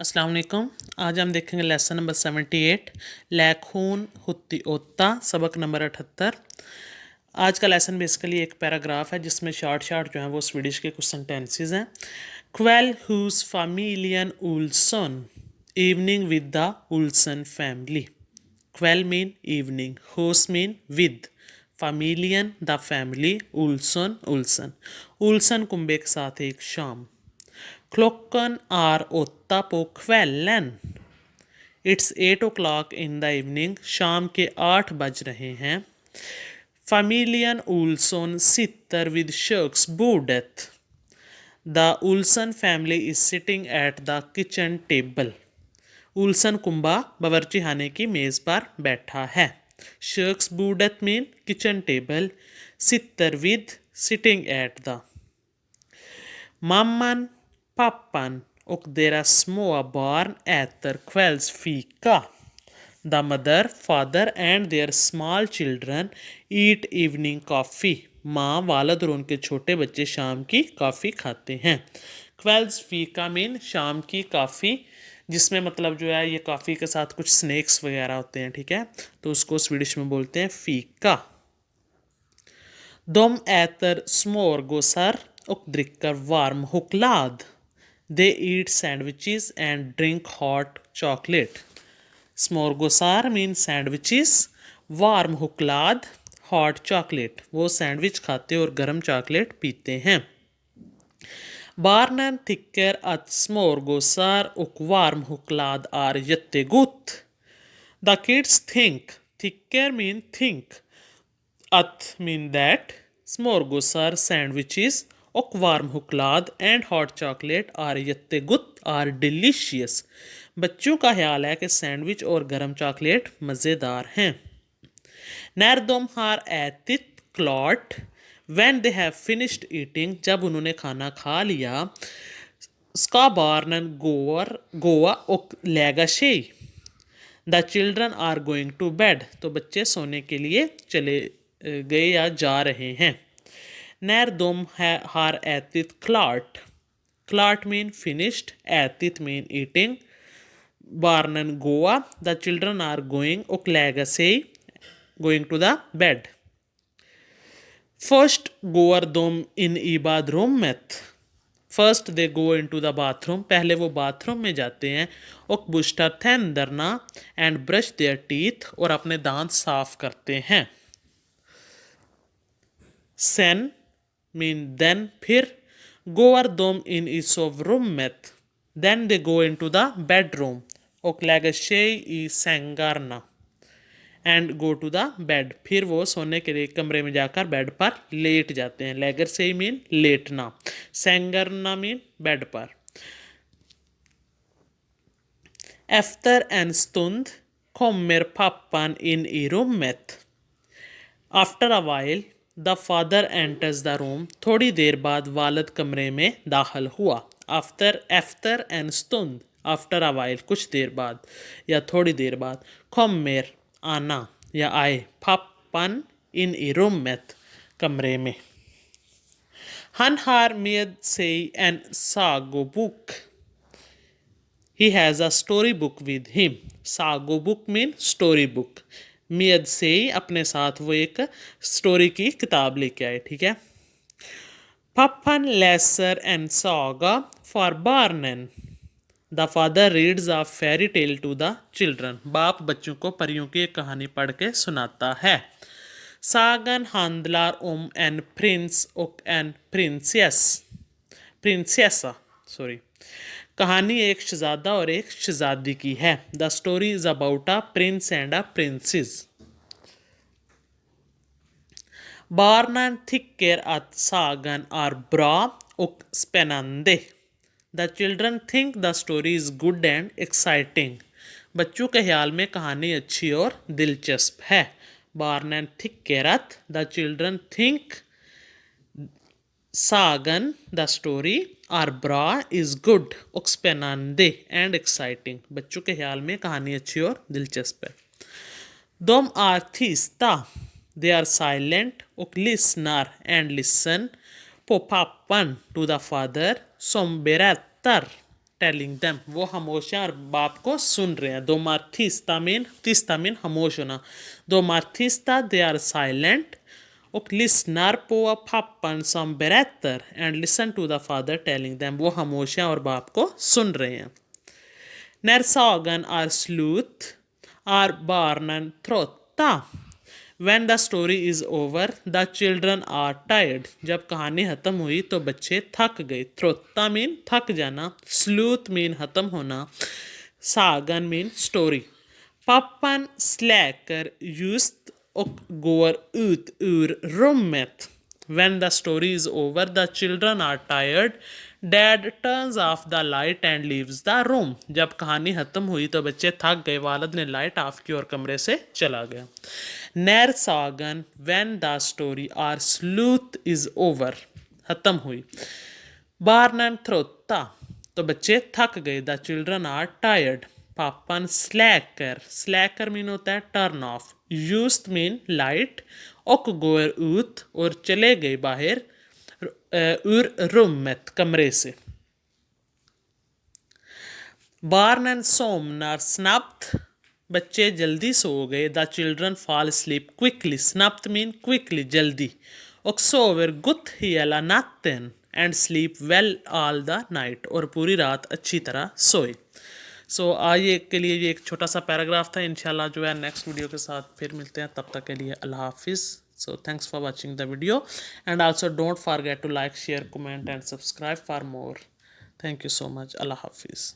अस्सलाम वालेकुम। आज हम देखेंगे लेसन नंबर 78 लैखून हुत्ती ओत्ता सबक नंबर 78। आज का लेसन बेसिकली एक पैराग्राफ है जिसमें शॉर्ट जो है वो स्वीडिश के कुछ सेंटेंसेस हैं। क्वेल हुज फामिलियन Olsson evening with the Olsson family. क्वेल मीन इवनिंग, हुस मीन विद, फामिलियन the family, Olsson Olsson Olsson कुंबे के साथ एक शाम। Klockan är 8 på kvällen. It's 8 o'clock in the evening. शाम के 8 बज रहे हैं. Familjen Olsson sitter vid köksbordet. The Olsson family is sitting at the kitchen table. Olsson कुंबा बावर्ची खाने की मेज़ पर बैठा है. Köksbordet mean kitchen table. Sitter with, sitting at the. Mamman, pappan och deras små barn äter kvällsfika. The mother, father and their small children eat evening coffee. माँ, वालद और उनके छोटे बच्चे शाम की कॉफ़ी खाते हैं. क्वेल्सफीका मीन शाम की कॉफ़ी, जिसमें मतलब जो है ये कॉफ़ी के साथ कुछ स्नैक्स वगैरह होते हैं. ठीक है, तो उसको स्वीडिश में बोलते हैं फीका. De äter smörgåsar och dricker varm choklad. They eat sandwiches and drink hot chocolate. Smörgåsar means sandwiches, warm choklad, hot chocolate. वो सैंडविच खाते और गर्म चॉकलेट पीते हैं. Barnen tycker att smörgåsar och varm choklad är jättegott. The kids think, tycker mean think, att mean that, smörgåsar, sandwiches och varm choklad and hot chocolate are jättegott, are delicious. बच्चों का ख्याल है कि sandwich और गर्म chocolate मज़ेदार हैं. När de har ätit klart, when they have finished eating, जब उन्होंने खाना खा लिया, ska barnen gå och lägga sig. The children are going to bed. तो बच्चे सोने के लिए चले गए या जा रहे हैं. När de har ätit klart. Klart mean finished. Ätit mean eating. Barnen gå. The children are going och lägga sig. Going to the bed. Först går de in i badrummet. First they go into the bathroom. पहले वो bathroom में जाते हैं. और booster tänderna and brush their teeth. और अपने दांत साफ करते हैं. Sen mean then, फिर går de in i sovrummet. Then they go into the bedroom. och lägger sig i sängarna. And go to the bed. फिर वो सोने के लिए कमरे में जाकर बेड पर लेट जाते हैं. lägger sig मीन लेटना. sängarna मीन बेड पर. Efter en stund kommer pappan in i rummet. After a while, the father enters the room. थोड़ी देर बाद वालिद कमरे में दाखिल हुआ. After en stund. After a while, कुछ देर बाद या थोड़ी देर बाद. Kommer, आना या आए. Pappan in i rummet, कमरे में. Han har med sig en sagobok. He has a storybook with him. Sagobok mean storybook. med sig अपने साथ वो एक स्टोरी की किताब लेके आए. ठीक है. Pappan läser en saga för barnen. The father reads a fairy tale to the children. बाप बच्चों को परियों की एक कहानी पढ़ के सुनाता है. Sagan handlar om en prins och en prinsessa. कहानी एक शहजादा और एक शहजादी की है. The story is about a prince and a princess. Barnen tycker att sagan är bra och spännande. The children think the story is good and exciting. बच्चों के ख्याल में कहानी अच्छी और दिलचस्प है. Barnen tycker att, the children think, sagan, the story, are bra, is good, och spännande and exciting. बच्चों के ख्याल में कहानी अच्छी और दिलचस्प है. De är tysta. They are silent och lyssnar and listen på pappan, to the father, som berättar. Telling them, वो खामोश हैं और बाप को सुन रहे हैं. दो मार्थिस्ता मीन खामोश होना. दो मार्थिस्ता they are silent och lyssnar på pappan som berättar and listen to the father telling them. वो खामोश हैं और बाप को सुन रहे हैं. När sagan är slut är barnen trötta. When the story is over, the children are tired. जब कहानी ख़त्म हुई तो बच्चे थक गए. trötta मीन थक जाना. slut मीन ख़त्म होना. sagan mean story. Pappan släcker just och går ut ur rummet. When the story is over, the children are tired. Dad turns off the light and leaves the room. जब कहानी ख़त्म हुई तो बच्चे थक गए. वालिद ने लाइट ऑफ की और कमरे से चला गया. När sagan when the story or slut is over ख़त्म हुई. Barnen trötta तो बच्चे थक गए. The children are tired. Pappan släcker mean होता है turn off. Used mean light. och går ut और चले गए बाहर. ur rummet कमरे से. Barnen somnar snabbt. बच्चे जल्दी सो गए. The children fall asleep quickly. Snabbt mean quickly जल्दी. och sover gott hela natten and sleep well all the night और पूरी रात अच्छी तरह सोए. सो आज के लिए ये एक छोटा सा पैराग्राफ था. इंशाल्लाह जो है नेक्स्ट वीडियो के साथ फिर मिलते हैं. तब तक के लिए अल्लाह हाफिज़. So thanks for watching the video and also don't forget to like, share, comment and subscribe for more. Thank you so much. Allah Hafiz.